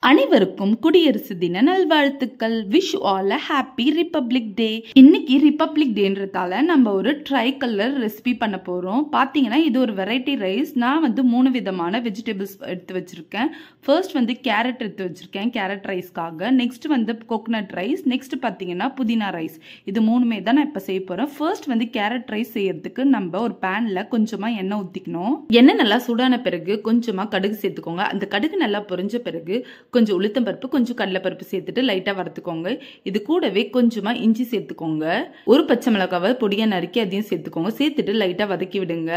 அனைவருக்கும் குடியரசு தின நல்வாழ்த்துக்கள். Wish all a happy republic day. இன்னைக்கு ரிப்பப்ளிக் டேன்றதால நம்ம ஒரு ட்ரை கலர் ரெசிபி பண்ண போறோம். பாத்தீங்கன்னா இது ஒரு வெரைட்டி ரைஸ். நான் 3 விதமான வெஜிடபிள்ஸ் எடுத்து வச்சிருக்கேன். ஃபர்ஸ்ட் கேரட் எடுத்து வச்சிருக்கேன் கேரட் ரைஸ்க்காக. Next coconut rice. நெக்ஸ்ட் பாத்தீங்கன்னா புதினா ரைஸ். இது மூணுமே தான் நான் இப்ப செய்ய போறேன். ஃபர்ஸ்ட் கேரட் ரைஸ் செய்யறதுக்கு நம்ம ஒரு பேன்ல கொஞ்சமா எண்ணெய் ஊத்திக்கணும். எண்ணெய் நல்லா சூடான பிறகு கொஞ்சமா கடுகு சேர்த்துக்கோங்க. அந்த கடுகு நல்லா பொரிஞ்ச பிறகு கொஞ்சம் உளுத்தம் பருப்பு, கொஞ்சம் கடலை பருப்பு சேர்த்துட்டு லைட்டா வறுத்துக்கோங்க. இது கூடவே கொஞ்சமா இஞ்சி சேர்த்துக்கோங்க. ஒரு பச்சை மிளகாவை பொடியா நறுக்கி அதையும் சேர்த்துக்கோங்க. சேர்த்துட்டு லைட்டா வதக்கி விடுங்க.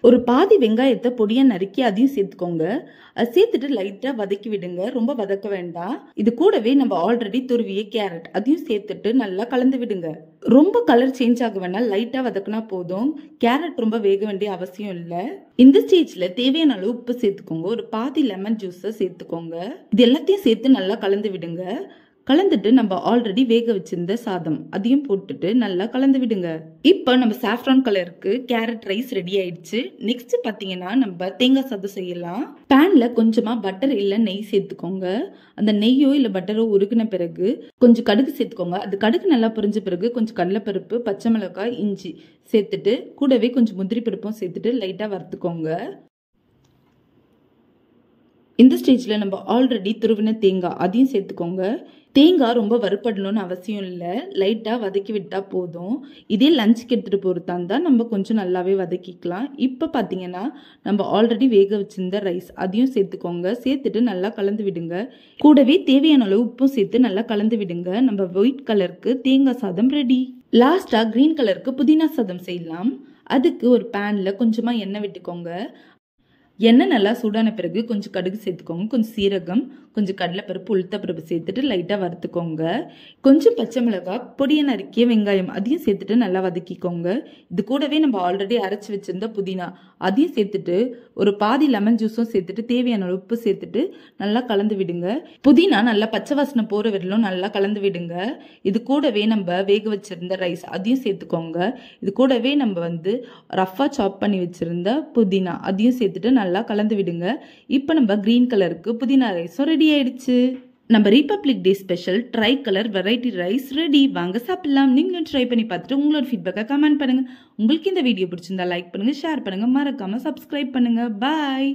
ஒரு பாதி வெங்காயத்தை பொடியா நறுக்கி அதையும் சேர்த்துக்கோங்க. அது சேர்த்துட்டு லைட்டா வதக்கி விடுங்க. ரொம்ப வதக்க வேண்டாம். இது கூடவே நம்ம ஆல்ரெடி துருவிய கேரட் அதையும் சேர்த்துட்டு நல்லா கலந்து விடுங்க. ரொம்ப கலர் சேஞ்ச் ஆக வேண்டாம், லைட்டா வதக்குனா போதும். கேரட் ரொம்ப வேக வேண்டிய அவசியம் இல்லை. இந்த ஸ்டேஜ்ல தேவையான அளவு உப்பு சேர்த்துக்கோங்க. ஒரு பாதி லெமன் ஜூஸை சேர்த்துக்கோங்க. இது எல்லாத்தையும் சேர்த்து நல்லா கலந்து விடுங்க. கலந்துட்டு நம்ம ஆல்ரெடி வேக வச்சிருந்த சாதம் அதையும் போட்டுட்டு நல்லா கலந்து விடுங்க. இப்போ நம்ம சாஃப்ரான் கலருக்கு கேரட் ரைஸ் ரெடி ஆயிடுச்சு. நெக்ஸ்ட் பாத்தீங்கன்னா நம்ம தேங்காய் சாதம் செய்யலாம். பேன்ல கொஞ்சமா பட்டர் இல்ல நெய் சேர்த்துக்கோங்க. அந்த நெய்யோ இல்ல பட்டரோ உருகின பிறகு கொஞ்சம் கடுகு சேர்த்துக்கோங்க. அது கடுகு நல்லா பொரிஞ்ச பிறகு கொஞ்சம் கடலைப்பருப்பு, பச்சை மிளகாய், இஞ்சி சேர்த்துட்டு கூடவே கொஞ்சம் முந்திரி பருப்பும் சேர்த்துட்டு லைட்டா வறுத்துக்கோங்க. இந்த ஸ்டேஜ்ல நம்ம ஆல்ரெடி துருவின தேங்காய் அதையும் சேர்த்துக்கோங்க. தேங்காய் ரொம்ப வறுப்படணும்னு அவசியம் இல்லை, லைட்டா வதக்கி விட்டா போதும். இதே லஞ்சுக்கு எடுத்துட்டு போறதா இருந்தா நம்ம கொஞ்சம் நல்லாவே வதக்கிக்கலாம். இப்ப பாத்தீங்கன்னா நம்ம ஆல்ரெடி வேக வச்சிருந்த ரைஸ் அதையும் சேர்த்துக்கோங்க. சேர்த்துட்டு நல்லா கலந்து விடுங்க. கூடவே தேவையான அளவு உப்பும் சேர்த்து நல்லா கலந்து விடுங்க. நம்ம ஒயிட் கலருக்கு தேங்காய் சாதம் ரெடி. லாஸ்டா கிரீன் கலருக்கு புதினா சாதம் செய்யலாம். அதுக்கு ஒரு பேன்ல கொஞ்சமா எண்ணெய் விட்டுக்கோங்க. எண்ணெய் நல்லா சூடான பிறகு கொஞ்சம் கடுகு சேர்த்துக்கோங்க. கொஞ்சம் சீரகம், கொஞ்சம் கடலைப்பருப்பு, உளுத்தப்பருப்பு சேர்த்துட்டு லைட்டாக வறுத்துக்கோங்க. கொஞ்சம் பச்சை மிளகாய், பொடியை நறுக்கிய வெங்காயம் அதையும் சேர்த்துட்டு நல்லா வதக்கிக்கோங்க. இது கூடவே நம்ம ஆல்ரெடி அரைச்சி வச்சிருந்த புதினா அதையும் சேர்த்துட்டு ஒரு பாதி லெமன் ஜூஸும் சேர்த்துட்டு தேவையான உப்பு சேர்த்துட்டு நல்லா கலந்து விடுங்க. புதினா நல்லா பச்சை வாசனை போற வரையிலும் நல்லா கலந்து விடுங்க. இது கூடவே நம்ம வேக வச்சிருந்த ரைஸ் அதையும் சேர்த்துக்கோங்க. இது கூடவே நம்ம ரஃபா சாப் பண்ணி வச்சிருந்த புதினா அதையும் சேர்த்துட்டு நல்லா கலந்து விடுங்க. இப்போ நம்ம கிரீன் கலருக்கு புதினா ரைஸும் ரெடி ஆயிடுச்சு. நம்ம republic day special try colour variety rice ready. வாங்க சாப்பிடலாம். நீங்களும் ட்ரை பண்ணி பார்த்துட்டு உங்களோட ஃபீட்பேக்கை கமெண்ட் பண்ணுங்க. உங்களுக்கு இந்த வீடியோ பிடிச்சிருந்தா லைக் பண்ணுங்க, ஷேர் பண்ணுங்க, மறக்காம சப்ஸ்கிரைப் பண்ணுங்க. பாய்.